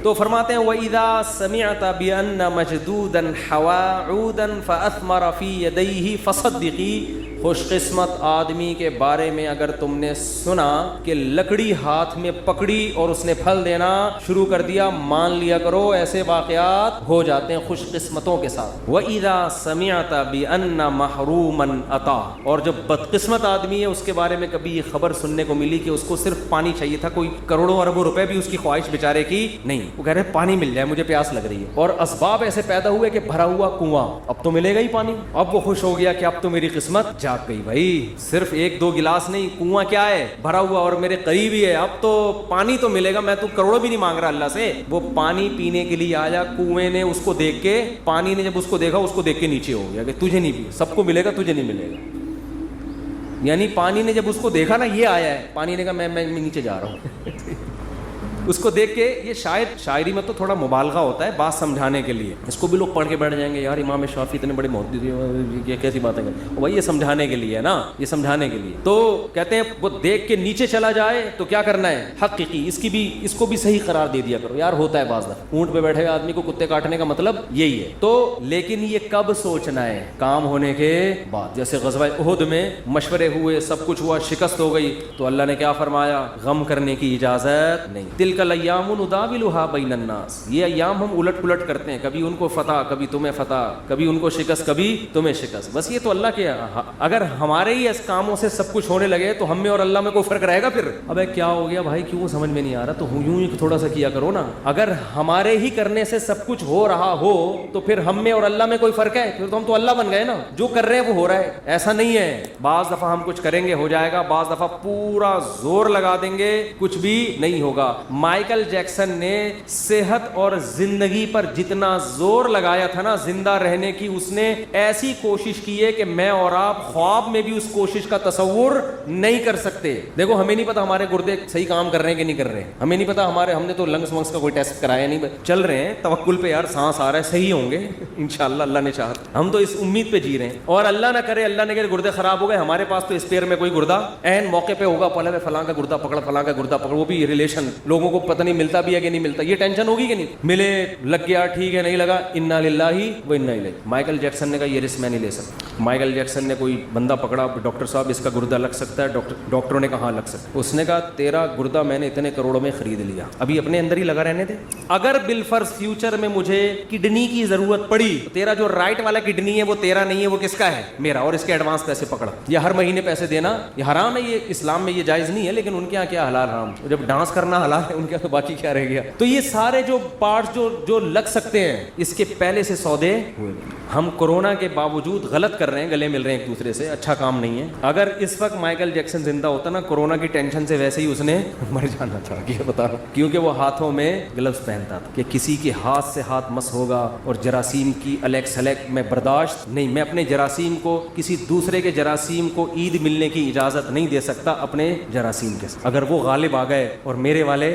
تو فرماتے ہیں وَإِذَا سَمِعْتَ بِأَنَّ مَجْدُودًا حَوَا عُودًا فَأَثْمَرَ فِي يَدَيْهِ فَصَدِّقِي. خوش قسمت آدمی کے بارے میں اگر تم نے سنا کہ لکڑی ہاتھ میں پکڑی اور اس نے پھل دینا شروع کر دیا, مان لیا کرو ایسے واقعات ہو جاتے ہیں خوش قسمتوں کے ساتھ. وَإِذَا سَمِعْتَ بِأَنَّ مَحْرُومًا أَتَى. اور جو بدقسمت آدمی ہے اس کے بارے میں کبھی یہ خبر سننے کو ملی کہ اس کو صرف پانی چاہیے تھا, کوئی کروڑوں اربوں روپے بھی اس کی خواہش بیچارے کی نہیں, وہ کہہ رہے پانی مل جائے, مجھے پیاس لگ رہی ہے, اور اسباب ایسے پیدا ہوئے کہ بھرا ہوا کنواں, اب تو ملے گا ہی پانی. اب وہ خوش ہو گیا کہ اب تو میری قسمت جاگ گئی بھائی, صرف ایک دو گلاس نہیں, کنواں کیا ہے بھرا ہوا اور میرے قریب ہی ہے, اب تو پانی تو ملے گا, میں تو کروڑوں بھی نہیں مانگ رہا اللہ سے. وہ پانی پینے کے لیے آیا, کنویں نے اس کو دیکھ کے, پانی نے جب اس کو دیکھا اس کو دیکھ کے نیچے ہو گیا کہ تجھے نہیں پی, سب کو ملے گا تجھے نہیں ملے گا. یعنی پانی نے جب اس کو دیکھا نا یہ آیا ہے, پانی نے کہا میں نیچے جا رہا ہوں. اس کو دیکھ کے, یہ شاعری میں تو تھوڑا مبالغہ ہوتا ہے بات سمجھانے کے لیے, اس کو بھی لوگ پڑھ کے بیٹھ جائیں گے یار امام شافعی اتنے بڑے محدث, یہ کیسی باتیں کریں, بھائی یہ سمجھانے کے لیے ہے نا, یہ سمجھانے کے لیے. تو کہتے ہیں وہ دیکھ کے نیچے چلا جائے تو کیا کرنا ہے, حقیقی اس کو بھی صحیح قرار دے دیا کرو. یار ہوتا ہے بعض دفعہ اونٹ پہ بیٹھے ہوئے آدمی کو کتے کاٹنے کا مطلب یہی ہے. تو لیکن یہ کب سوچنا ہے, کام ہونے کے بعد. جیسے غزوہ احد میں مشورے ہوئے, سب کچھ ہوا, شکست ہو گئی, تو اللہ نے کیا فرمایا, غم کرنے کی اجازت نہیں. تلک الیام نداولها بین الناس. یہ ایام ہم الٹ پلٹ کرتے ہیں, کبھی ان کو فتح, کبھی تمہیں فتح, کبھی ان کو شکست, کبھی تمہیں شکست. بس یہ تو اللہ کے, اگر ہمارے ہی اس کاموں سے سب کچھ ہونے لگے تو ہم میں اور اللہ میں کوئی فرق رہے گا پھر؟ ابے کیا ہو گیا بھائی, کیوں سمجھ میں نہیں آ رہا, تو یوں ہی تھوڑا سا کیا کرو نا. اگر ہمارے ہی کرنے سے سب کچھ ہو رہا ہو تو پھر ہم میں اور اللہ میں کوئی فرق ہے؟ پھر تو ہم تو اللہ بن گئے نا, جو کر رہے ہیں وہ ہو رہا ہے. ایسا نہیں ہے, بعض دفعہ ہم کچھ کریں گے ہو جائے گا, بعض دفعہ پورا زور لگا دیں گے کچھ بھی نہیں ہوگا. مائیکل جیکسن نے صحت اور زندگی پر جتنا زور لگایا تھا نا زندہ رہنے کی, اس نے ایسی کوشش کی ہے کہ میں اور آپ خواب میں بھی اس کوشش کا تصور نہیں کر سکتے. دیکھو ہمیں نہیں پتا ہمارے گردے صحیح کام کر رہے ہیں کہ نہیں کر رہے ہیں, ہمیں نہیں پتا ہم نے تو لنگس ونگس کا کوئی ٹیسٹ کرایا نہیں, چل رہے ہیں توکل پہ, یار سانس آ رہا ہے, صحیح ہوں گے انشاءاللہ, اللہ نے چاہا. ہم تو اس امید پہ جی رہے ہیں, اور اللہ نہ کرے, اللہ نے کہ گردے خراب ہو گئے, ہمارے پاس تو اسپیئر میں کوئی گردہ عین موقع پہ ہوگا, پہلے فلاں کا گردہ پکڑ, فلاں کا گردہ پکڑ, وہ بھی ریلیشن, لوگوں کو پتہ نہیں ملتا بھی ہے کہ نہیں ملتا, یہ ٹینشن ہوگی کہ نہیں, ملے لگ گیا ٹھیک ہے, نہیں لگا انا للہ و انا الیہ. مائیکل جیکسن نے کہا یہ رسک میں نہیں لے سکتا. مائیکل جیکسن نے کوئی بندہ پکڑا, ڈاکٹر صاحب اس کا گردہ لگ سکتا ہے, ڈاکٹروں نے کہا ہاں لگ سکتا ہے. اس نے کہا تیرا گردہ میں نے اتنے کروڑوں میں خرید لیا, ابھی اپنے اندر ہی لگا رہنے دے. اگر بالفرض فیوچر میں مجھے کڈنی کی ضرورت پڑی تو تیرا جو رائٹ والا کڈنی ہے وہ تیرا نہیں ہے, وہ کس کا ہے, میرا, اور اس کے ایڈوانس پیسے پکڑا. یہ ہر مہینے پیسے دینا یہ حرام ہے, یہ اسلام میں یہ جائز نہیں ہے, لیکن ان کے یہاں کیا حلال حرام, جب ڈانس کرنا حلال ہے ان کے تو باقی کیا رہ گیا. تو یہ سارے جو پارٹس جو لگ سکتے ہیں اس کے پہلے سے سودے ہوئے. ہم کورونا کے باوجود غلط کر رہے ہیں, گلے مل رہے ہیں ایک دوسرے سے, اچھا کام نہیں ہے. اگر اس وقت مائیکل جیکسن زندہ ہوتا نا, کورونا کی ٹینشن سے ویسے ہی اس نے مر جانا تھا, یہ بتا رہا ہوں, کیونکہ وہ ہاتھوں میں گلوز پہنتا تھا کہ کسی کے ہاتھ سے ہاتھ مس ہوگا, اور جراثیم کی الیک سلیک میں برداشت نہیں, میں اپنے جراثیم کو کسی دوسرے کے جراثیم کو عید ملنے کی اجازت نہیں دے سکتا اپنے جراثیم کے ساتھ. اگر وہ غالب آ گئے اور میرے والے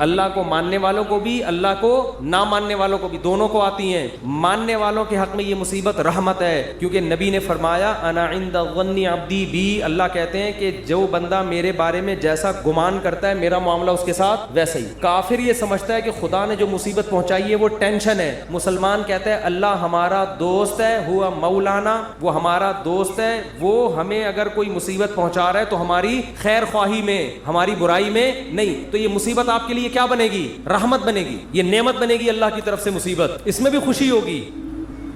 اللہ کو ماننے والوں کو بھی, اللہ کو نہ ماننے والوں کو بھی, دونوں کو آتی ہیں. ماننے والوں کے حق میں یہ مصیبت رحمت ہے, کیونکہ نبی نے فرمایا انا عند ظن عبدی بی, اللہ کہتے ہیں کہ جو بندہ میرے بارے میں جیسا گمان کرتا ہے میرا معاملہ اس کے ساتھ ویسا ہی. کافر یہ سمجھتا ہے کہ خدا نے جو مصیبت پہنچائی ہے وہ ٹینشن ہے. مسلمان کہتا ہے اللہ ہمارا دوست ہے, ہوا مولانا, وہ ہمارا دوست ہے, وہ ہمیں اگر کوئی مصیبت پہنچا رہا ہے تو ہماری خیر خواہی میں, ہماری برائی میں نہیں. تو یہ مصیبت آپ کے لیے کیا بنے گی؟ رحمت بنے گی, یہ نعمت بنے گی اللہ کی طرف سے مصیبت, اس میں بھی خوشی ہوگی.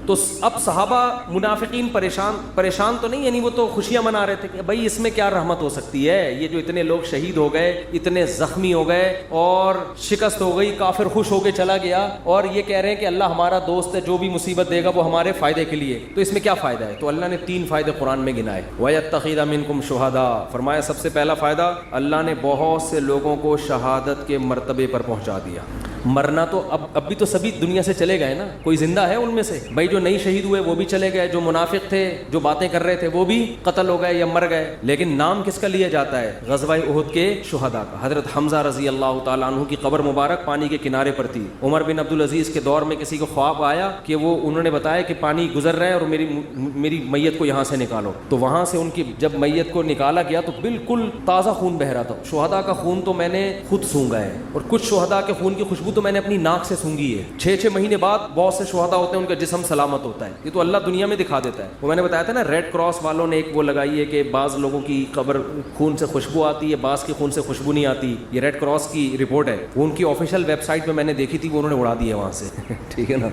تو اب صحابہ منافقین پریشان تو نہیں, یعنی وہ تو خوشیاں منا رہے تھے کہ بھائی اس میں کیا رحمت ہو سکتی ہے, یہ جو اتنے لوگ شہید ہو گئے, اتنے زخمی ہو گئے اور شکست ہو گئی, کافر خوش ہو کے چلا گیا, اور یہ کہہ رہے ہیں کہ اللہ ہمارا دوست ہے, جو بھی مصیبت دے گا وہ ہمارے فائدے کے لیے, تو اس میں کیا فائدہ ہے؟ تو اللہ نے 3 فائدے قرآن میں گنائے. وَيَتَّخِذَ مِنْكُمْ شُهَدَاءَ, فرمایا سب سے پہلا فائدہ اللہ نے بہت سے لوگوں کو شہادت کے مرتبے پر پہنچا دیا. مرنا تو اب بھی تو سبھی دنیا سے چلے گئے نا, کوئی زندہ ہے ان میں سے؟ بھائی جو نہیں شہید ہوئے وہ بھی چلے گئے, جو منافق تھے جو باتیں کر رہے تھے وہ بھی قتل ہو گئے یا مر گئے. لیکن نام کس کا لیا جاتا ہے؟ غزوہ احد کے شہداء کا. حضرت حمزہ رضی اللہ تعالیٰ عنہ کی قبر مبارک پانی کے کنارے پر تھی. عمر بن عبدالعزیز کے دور میں کسی کو خواب آیا کہ وہ, انہوں نے بتایا کہ پانی گزر رہا ہے اور میری میت کو یہاں سے نکالو. تو وہاں سے ان کی جب میت کو نکالا گیا تو بالکل تازہ خون بہ رہا تھا. شہداء کا خون تو میں نے خود سونگا ہے, اور کچھ شہداء کے خون کی خوشبو تو میں نے اپنی ناک سے سونگی ہے. 6 مہینے بعد بہت سے شہداء ہوتے ہیں ان کا جسم سلامت ہوتا ہے. یہ تو اللہ دنیا میں دکھا دیتا ہے. وہ میں نے بتایا تھا نا, ریڈ کراس والوں نے ایک وہ لگائی ہے کہ بعض لوگوں کی قبر خون سے خوشبو آتی ہے, بعض کی خون سے خوشبو نہیں آتی. یہ ریڈ کراس کی رپورٹ ہے, وہ ان کی آفیشیل ویب سائٹ پہ میں نے دیکھی تھی, وہ انہوں نے اڑا دی ہے وہاں سے. ٹھیک ہے نا,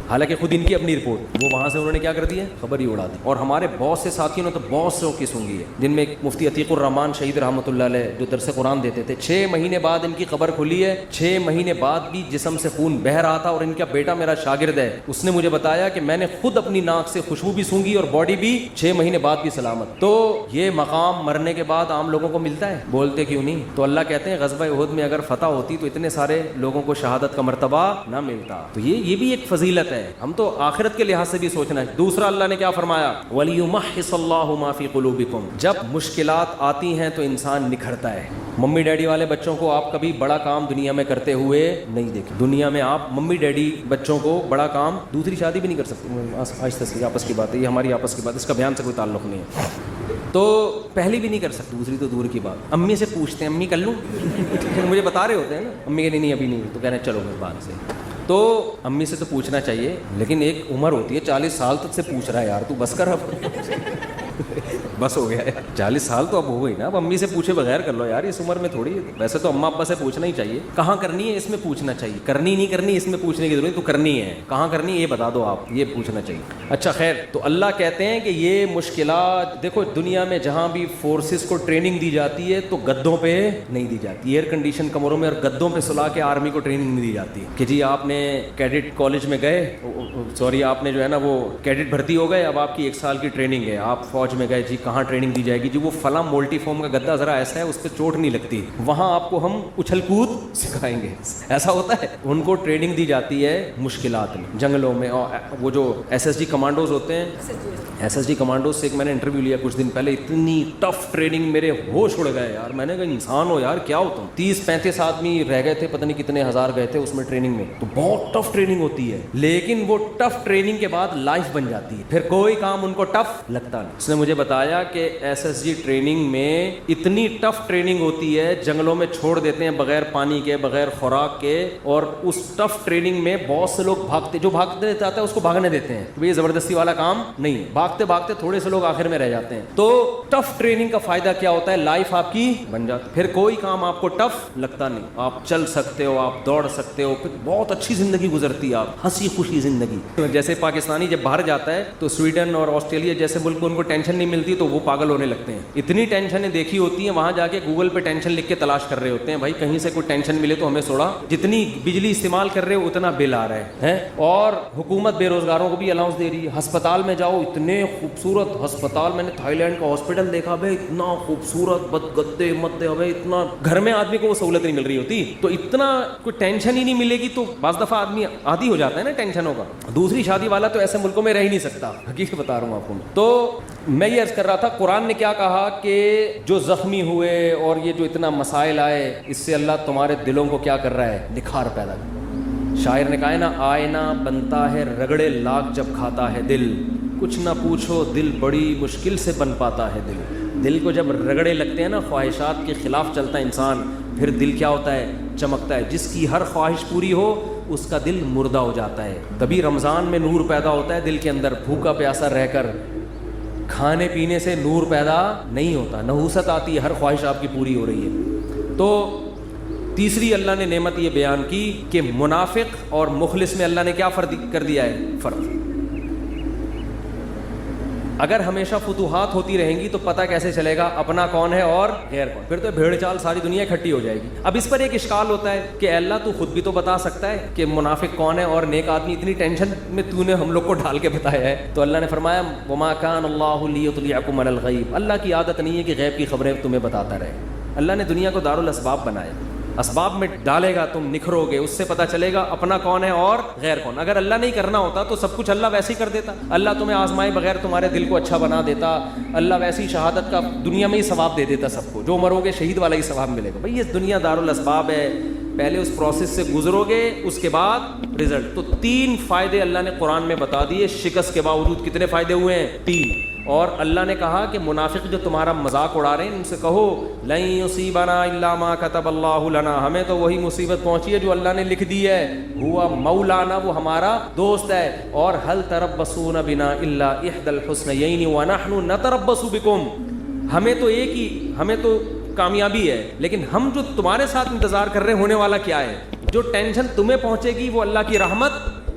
حالانکہ خود ان کی اپنی رپورٹ, وہ وہاں سے انہوں نے کیا کر دی ہے, خبر ہی اڑا دی. اور ہمارے بہت سے ساتھیوں نے تو بہت سے کی سونگی ہے, جن میں مفتی عتیق الرحمان شہید رحمۃ اللہ علیہ جو درس قرآن دیتے تھے. 6 مہینے بعد ان کی قبر کھلی ہے. 6 مہینے بعد بھی جسم سے خون بہ رہا تھا, اور ان کا بیٹا میرا شاگرد ہے, اس نے مجھے بتایا کہ میں نے خود اپنی ناک سے خوشبو بھی سونگی اور باڈی بھی 6 مہینے بعد بھی سلامت. تو یہ مقام مرنے کے بعد عام لوگوں کو ملتا ہے, بولتے کیوں نہیں؟ تو اللہ کہتے ہیں غزوہ احد میں اگر فتح ہوتی تو اتنے سارے لوگوں کو شہادت کا مرتبہ نہ ملتا. تو یہ بھی ایک فضیلت ہے. ہم تو آخرت کے لحاظ سے بھی سوچنا ہے. دوسرا اللہ نے کیا فرمایا, وَلِيُمَحِّصَ اللَّهُ مَا فِي قُلُوبِكُمْ, جب مشکلات آتی ہیں تو انسان نکھرتا ہے. ممی ڈیڈی والے بچوں کو آپ کبھی بڑا کام دنیا میں کرتے ہوئے نہیں دیکھے. دنیا میں آپ ممی ڈیڈی بچوں کو بڑا کام, دوسری شادی بھی نہیں کر سکتے, آہستہ سے آپس کی بات ہے, یہ ہماری آپس کی بات, اس کا بیان سے کوئی تعلق نہیں ہے. تو پہلی بھی نہیں کر سکتے, دوسری تو دور کی بات. امی سے پوچھتے ہیں امی کر لوں, مجھے بتا رہے ہوتے ہیں نا, امی کہ نہیں ابھی نہیں, تو کہنا چلو میرے بعد سے. تو امی سے تو پوچھنا چاہیے, لیکن ایک عمر ہوتی ہے 40 سال تک سے پوچھ رہا ہے, یار تو بس کر اب. بس ہو گیا یار, 40 سال تو اب ہو گئی نا, اب امی سے پوچھے بغیر کر لو یار, اس عمر میں تھوڑی. ویسے تو اماں ابا سے پوچھنا ہی چاہیے, کہاں کرنی ہے اس میں پوچھنا چاہیے, کرنی نہیں کرنی اس میں پوچھنے کی ضرورت, تو کرنی ہے, کہاں کرنی ہے یہ بتا دو آپ, یہ پوچھنا چاہیے. اچھا خیر, تو اللہ کہتے ہیں کہ یہ مشکلات دیکھو, دنیا میں جہاں بھی فورسز کو ٹریننگ دی جاتی ہے تو گدوں پہ نہیں دی جاتی, ایئر کنڈیشن کمروں میں اور گدوں پہ سلا کے آرمی کو ٹریننگ نہیں دی جاتی کہ جی آپ نے کیڈٹ کالج میں گئے, سوری آپ نے جو ہے نا وہ کیڈٹ بھرتی ہو گئے, اب آپ کی 1 سال کی ٹریننگ ہے, آپ فوج میں گئے, جی کہاں ٹریننگ دی جائے گی, جی وہ فلاں مولٹی فارم کا گدا ذرا ایسا ہے اس پہ چوٹ نہیں لگتی, وہاں آپ کو ہم اچھل کود سکھائیں گے. ایسا ہوتا ہے, ان کو ٹریننگ دی جاتی ہے مشکلات میں, جنگلوں میں. اور وہ جو SSG کمانڈوز ہوتے ہیں, SSG کمانڈوز سے ایک میں نے انٹرویو لیا کچھ دن پہلے, اتنی ٹف ٹریننگ, میرے ہوش اڑ گئے یار. میں نے کہا انسان ہو یار, کیا ہو تم, 30-35 آدمی رہ گئے تھے, پتہ نہیں کتنے ہزار گئے تھے اس میں ٹریننگ میں, تو بہت ٹف ٹریننگ ہوتی ہے. لیکن وہ ٹف ٹریننگ کے بعد لائف بن جاتی ہے, پھر کوئی کام ان کو ٹف لگتا نہیں. اس نے مجھے بتایا کہ SSG ٹریننگ میں اتنی ٹف ٹریننگ ہوتی ہے, جنگلوں میں چھوڑ دیتے ہیں بغیر پانی کے, بغیر خوراک کے, اور اس ٹف ٹریننگ میں بہت سے لوگ بھاگتے, جو بھاگتے جاتا ہے اس کو بھاگنے دیتے ہیں, تو یہ زبردستی والا کام نہیں ہے, بھاگتے بھاگتے تھوڑے سے لوگ آخر میں رہ جاتے ہیں. تو ٹف ٹریننگ کا فائدہ کیا ہوتا ہے, لائف آپ کی بن جاتی, پھر کوئی کام آپ کو ٹف لگتا نہیں, آپ چل سکتے ہو, آپ دوڑ سکتے ہو, پھر بہت اچھی زندگی گزرتی ہے, آپ ہنسی خوشی زندگی. جیسے پاکستانی جب باہر جاتا ہے تو سویڈن اور آسٹریلیا جیسے ملک کو ان کو ٹینشن نہیں ملتی تو وہ پاگل ہونے لگتے ہیں. اتنی ٹینشنیں دیکھی ہوتی ہیں, وہاں جا کے گوگل پہ ٹینشن لکھ کے تلاش کر رہے ہوتے ہیں, بھائی کہیں سے کوئی ٹینشن ملے تو ہمیں سوڑا, جتنی بجلی استعمال کر رہے ہو اتنا بل آ رہا ہے. اور حکومت بے روزگاروں کو بھی الاؤنس دے رہی ہے. ہسپتال میں جاؤ, اتنے خوبصورت ہسپتال, میں نے تھائی لینڈ کا ہاسپٹل دیکھا بھائی, اتنا خوبصورت, گدے مدے, بھائی اتنا, گھر میں آدمی کو وہ سہولت نہیں مل رہی ہوتی, تو اتنا کوئی ٹینشن ہی نہیں ملے گی, تو بعض دفعہ آدمی عادی ہو جاتا ہے نا ٹینشنوں کا. دوسری شادی والا تو ایسے ملکوں میں رہ ہی نہیں سکتا, حقیقت بتا رہا ہوں آپ کو. تو میں یہ عرض کر رہا تھا قرآن نے کیا کہا کہ جو زخمی ہوئے اور یہ جو اتنا مسائل آئے اس سے اللہ تمہارے دلوں کو کیا کر رہا ہے, نکھار پیدا کر. شاعر نے کہا ہے نا, آئینہ بنتا ہے رگڑے لاکھ جب کھاتا ہے دل, کچھ نہ پوچھو دل بڑی مشکل سے بن پاتا ہے دل. دل کو جب رگڑے لگتے ہیں نا, خواہشات کے خلاف چلتا ہے انسان, پھر دل کیا ہوتا ہے, چمکتا ہے. جس کی ہر خواہش پوری ہو اس کا دل مردہ ہو جاتا ہے. تبھی رمضان میں نور پیدا ہوتا ہے دل کے اندر. بھوکا پیاسا رہ کر کھانے پینے سے نور پیدا نہیں ہوتا, نحوست آتی ہے, ہر خواہش آپ کی پوری ہو رہی ہے. تو تیسری اللہ نے نعمت یہ بیان کی کہ منافق اور مخلص میں اللہ نے کیا فرق کر دیا ہے, فرق. اگر ہمیشہ فتوحات ہوتی رہیں گی تو پتہ کیسے چلے گا اپنا کون ہے اور غیر کون؟ پھر تو بھیڑ چال ساری دنیا اکٹھی ہو جائے گی. اب اس پر ایک اشکال ہوتا ہے کہ اے اللہ تو خود بھی تو بتا سکتا ہے کہ منافق کون ہے اور نیک آدمی. اتنی ٹینشن میں تو نے ہم لوگ کو ڈال کے بتایا ہے. تو اللہ نے فرمایا وما کان اللہ لیطلعکم علی الغیب, اللہ کی عادت نہیں ہے کہ غیب کی خبریں تمہیں بتاتا رہے. اللہ نے دنیا کو دارالاسباب بنایا, اسباب میں ڈالے گا تم نکھرو گے, اس سے پتہ چلے گا اپنا کون ہے اور غیر کون. اگر اللہ نہیں کرنا ہوتا تو سب کچھ اللہ ویسے ہی کر دیتا. اللہ تمہیں آزمائے بغیر تمہارے دل کو اچھا بنا دیتا. اللہ ویسی شہادت کا دنیا میں ہی ثواب دے دیتا سب کو, جو مرو گے شہید والا ہی ثواب ملے گا. بھائی یہ دنیا دارالاسباب ہے, پہلے اس پروسیس سے گزرو گے اس کے بعد رزلٹ. تو 3 فائدے اللہ نے قرآن میں بتا دیے. شکست کے باوجود کتنے فائدے ہوئے ہیں, 3. اور اللہ نے کہا کہ منافق جو تمہارا مذاق اڑا رہے ہیں ان سے کہو لن یصیبنا الا ما كتب اللہ لنا, ہمیں تو وہی مصیبت پہنچی ہے جو اللہ نے لکھ دی ہے. ہوا مولانا, وہ ہمارا دوست ہے. اور هل تربصون بنا الا احدى الحسنيين ونحن نتربص بكم, ہمیں تو ایک ہی, ہمیں تو کامیابی ہے, لیکن ہم جو تمہارے ساتھ انتظار کر رہے ہیں ہونے والا کیا ہے. جو ٹینشن تمہیں پہنچے گی وہ اللہ کی رحمت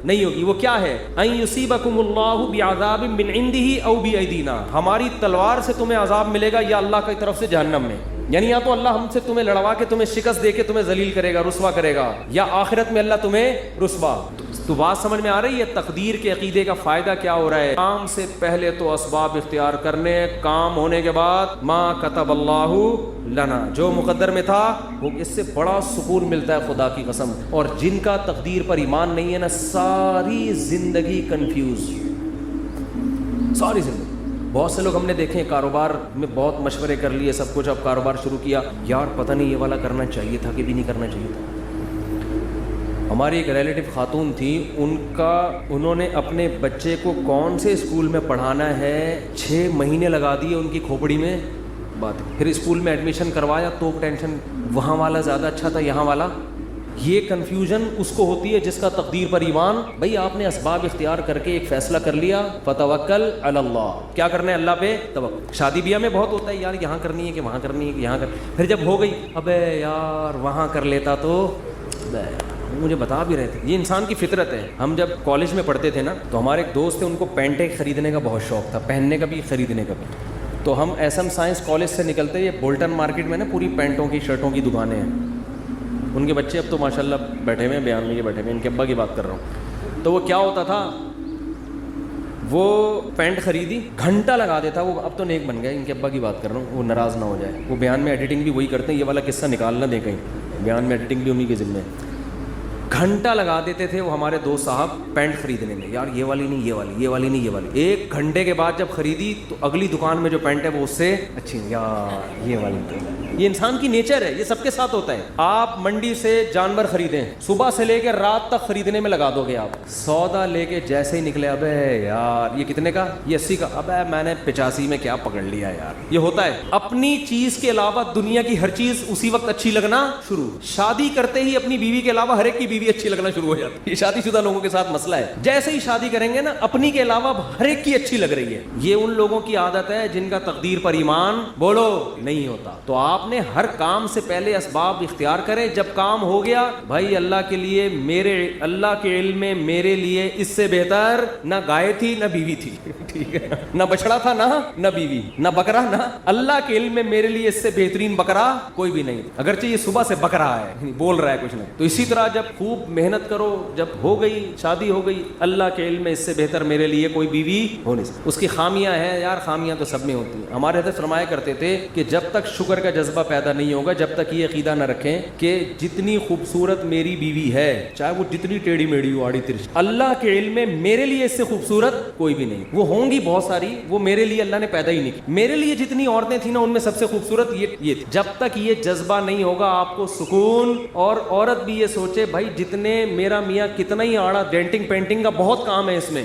نہیں ہوگی. وہ کیا ہے, ان یصیبکم اللہ بعذاب من عنده او بایدینا, ہماری تلوار سے تمہیں عذاب ملے گا یا اللہ کی طرف سے جہنم میں. یعنی یا تو اللہ ہم سے تمہیں لڑوا کے تمہیں شکست دے کے تمہیں ذلیل کرے گا, رسوا کرے گا, یا آخرت میں اللہ تمہیں رسوا. تو بات سمجھ میں آ رہی ہے تقدیر کے عقیدے کا فائدہ کیا ہو رہا ہے. کام سے پہلے تو اسباب اختیار کرنے, کام ہونے کے بعد ما کتب اللہ لنا, جو مقدر میں تھا وہ, اس سے بڑا سکون ملتا ہے خدا کی قسم. اور جن کا تقدیر پر ایمان نہیں ہے نا, ساری زندگی کنفیوز, ساری زندگی. بہت سے لوگ ہم نے دیکھے کاروبار میں بہت مشورے کر لیے سب کچھ, اب کاروبار شروع کیا, یار پتہ نہیں یہ والا کرنا چاہیے تھا کہ بھی نہیں کرنا چاہیے تھا. ہماری ایک ریلیٹو خاتون تھی, انہوں نے اپنے بچے کو کون سے اسکول میں پڑھانا ہے 6 مہینے لگا دیے ان کی کھوپڑی میں بات. پھر اسکول میں ایڈمیشن کروایا تو ٹینشن, وہاں والا زیادہ اچھا تھا یہاں والا. یہ کنفیوژن اس کو ہوتی ہے جس کا تقدیر پر ایمان. بھئی آپ نے اسباب اختیار کر کے ایک فیصلہ کر لیا, فتوکل علی اللہ, کیا کرنا ہے اللہ پہ توکل. شادی بیاہ میں بہت ہوتا ہے یار یہاں کرنی ہے کہ وہاں کرنی ہے کہ یہاں پھر جب ہو گئی ابے یار وہاں کر لیتا تو, مجھے بتا بھی رہے تھے. یہ انسان کی فطرت ہے. ہم جب کالج میں پڑھتے تھے نا تو ہمارے ایک دوست تھے, ان کو پینٹیں خریدنے کا بہت شوق تھا, پہننے کا بھی خریدنے کا بھی. تو ہم ایس ایم سائنس کالج سے نکلتے, یہ بولٹن مارکیٹ میں نا پوری پینٹوں کی شرٹوں کی دکانیں ہیں. ان کے بچے اب تو ماشاءاللہ بیٹھے ہوئے ہیں, بیان میں یہ بیٹھے ہوئے ہیں, ان کے ابا کی بات کر رہا ہوں. تو وہ کیا ہوتا تھا, وہ پینٹ خریدی, گھنٹہ لگا دیتا. وہ اب تو نیک بن گئے, ان کے ابا کی بات کر رہا ہوں, وہ ناراض نہ ہو جائے. وہ بیان میں ایڈیٹنگ بھی وہی کرتے ہیں, یہ والا قصہ نکالنا دیں کہیں, بیان میں ایڈیٹنگ بھی انہیں کے ذمہ ہے. گھنٹہ لگا دیتے تھے وہ ہمارے دوست صاحب پینٹ خریدنے میں, یار یہ والی نہیں, یہ والی, یہ والی نہیں, یہ والی. 1 گھنٹے کے بعد جب خریدی تو اگلی دکان میں جو پینٹ ہے وہ اس سے اچھی, یار یہ والی. یہ انسان کی نیچر ہے, یہ سب کے ساتھ ہوتا ہے. آپ منڈی سے جانور خریدیں, صبح سے لے کے رات تک خریدنے میں لگا دو گے آپ. سودا لے کے جیسے ہی نکلے, ابے یار یہ کتنے کا, یہ 80 کا, ابے میں نے 85 میں کیا پکڑ لیا یار. یہ ہوتا ہے. اپنی چیز کے علاوہ دنیا کی ہر چیز اسی وقت اچھی لگنا شروع. شادی کرتے ہی اپنی بیوی کے علاوہ ہر ایک کی بیوی اچھی لگنا شروع ہو جاتی ہے. یہ شادی شدہ لوگوں کے ساتھ مسئلہ ہے. جیسے ہی شادی کریں گے نا اپنی کے علاوہ ہر ایک کی اچھی لگ رہی ہے. یہ ان لوگوں کی عادت ہے جن کا تقدیر پر ایمان بولو نہیں ہوتا. تو آپ نے ہر کام سے پہلے اسباب اختیار کرے. جب کام ہو گیا بھائی اللہ کے لیے, میرے اللہ کے علم میں میرے لیے اس سے بہتر نہ گائے تھی نہ بیوی تھی, ٹھیک ہے, نہ بچڑا تھا نہ بیوی نہ بکرا, نہ اللہ کے علم میں میرے لیے اس سے بہترین بکرا کوئی بھی نہیں, اگرچہ یہ صبح سے بک رہا ہے, بول رہا ہے کچھ نہیں. تو اسی طرح جب خوب محنت کرو, جب ہو گئی شادی ہو گئی, اللہ کے علم میں اس سے بہتر میرے لیے کوئی بیوی ہو نہیں. اس کی خامیاں ہیں یار, خامیاں تو سب میں ہوتی ہیں. ہمارے حضرت فرمایا کرتے تھے کہ جب تک شکر کا جذبہ جذبہ پیدا نہیں ہوگا جب تک یہ عقیدہ نہ رکھیں کہ جتنی خوبصورت میری بیوی ہے, چاہے وہ جتنی ٹیڑھی میڑھی ہو, آڑی ترچھی, اللہ کے علم میں میرے لیے اس سے خوبصورت کوئی بھی نہیں. وہ ہوں گی بہت ساری, وہ میرے لیے اللہ نے پیدا ہی نہیں کی. میرے لیے جتنی عورتیں تھیں نا, ان میں سب سے خوبصورت یہ تھی. جب تک یہ جذبہ نہیں ہوگا آپ کو سکون, اور عورت بھی یہ سوچے بھائی جتنے میرا میاں کتنا ہی آڑا, ڈینٹنگ پینٹنگ کا بہت کام ہے اس میں,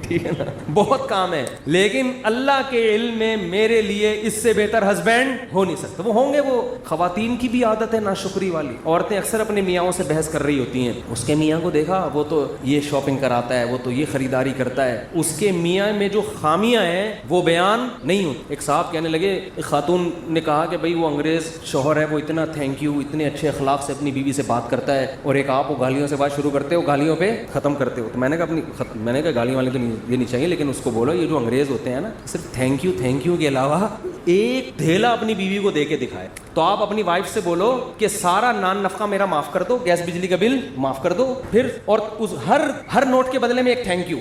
ٹھیک ہے نا, بہت کام ہے, لیکن اللہ کے علم میں میرے لیے اس سے بہتر ہسبینڈ ہو نہیں سکتا. وہ ہوں گے, وہ خواتین کی بھی عادت ہے ناشکری والی. عورتیں اکثر اپنے میاں سے بحث کر رہی ہوتی ہیں, اس کے میاں کو دیکھا وہ تو یہ شاپنگ کراتا ہے, وہ تو یہ خریداری کرتا ہے. اس کے میاں میں جو خامیاں ہیں وہ بیان نہیں ہوتی. ایک صاحب کہنے لگے, ایک خاتون نے کہا کہ بھائی وہ انگریز شوہر ہے, وہ اتنا تھینک یو, اتنے اچھے اخلاق سے اپنی بیوی سے بات کرتا ہے, اور ایک آپ وہ گالیوں سے بات شروع کرتے ہو, گالیوں پہ ختم کرتے ہو. تو میں نے کہا گالیوں والی تو یہ نہیں چاہیے, لیکن اس کو بولو یہ جو انگریز ہوتے ہیں نا, صرف تھینک یو کے علاوہ ایک دھیلا اپنی بیوی کو دے کے دکھائے. تو آپ اپنی وائف سے بولو کہ سارا نان نفقہ میرا معاف کر دو, گیس بجلی کا بل معاف کر دو, پھر اور اس ہر نوٹ کے بدلے میں ایک تھینک یو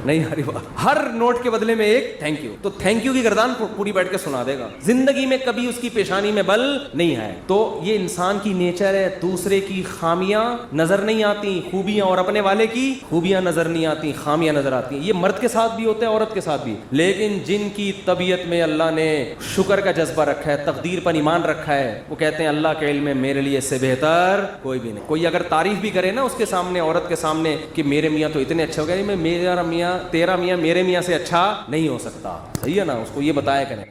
نہیں ہری بات, ہر نوٹ کے بدلے میں ایک تھینک یو. تو تھینک یو کی گردان پوری بیٹھ کے سنا دے گا. زندگی میں کبھی اس کی پیشانی میں بل نہیں ہے. تو یہ انسان کی نیچر ہے, دوسرے کی خامیاں نظر نہیں آتی خوبیاں, اور اپنے والے کی خوبیاں نظر نہیں آتی, خامیاں نظر آتی ہیں. یہ مرد کے ساتھ بھی ہوتا ہے, عورت کے ساتھ بھی. لیکن جن کی طبیعت میں اللہ نے شکر کا جذبہ رکھا ہے, تقدیر پر ایمان رکھا ہے, وہ کہتے ہیں اللہ کے علم میں میرے لیے اس سے بہتر کوئی بھی نہیں. کوئی اگر تعریف بھی کرے نا اس کے سامنے, عورت کے سامنے, کہ میرے میاں تو اتنے اچھے ہو گئے, میرا میاں تیرا میاں میرے میاں سے اچھا نہیں ہو سکتا, صحیح ہے نا, اس کو یہ بتایا کریں.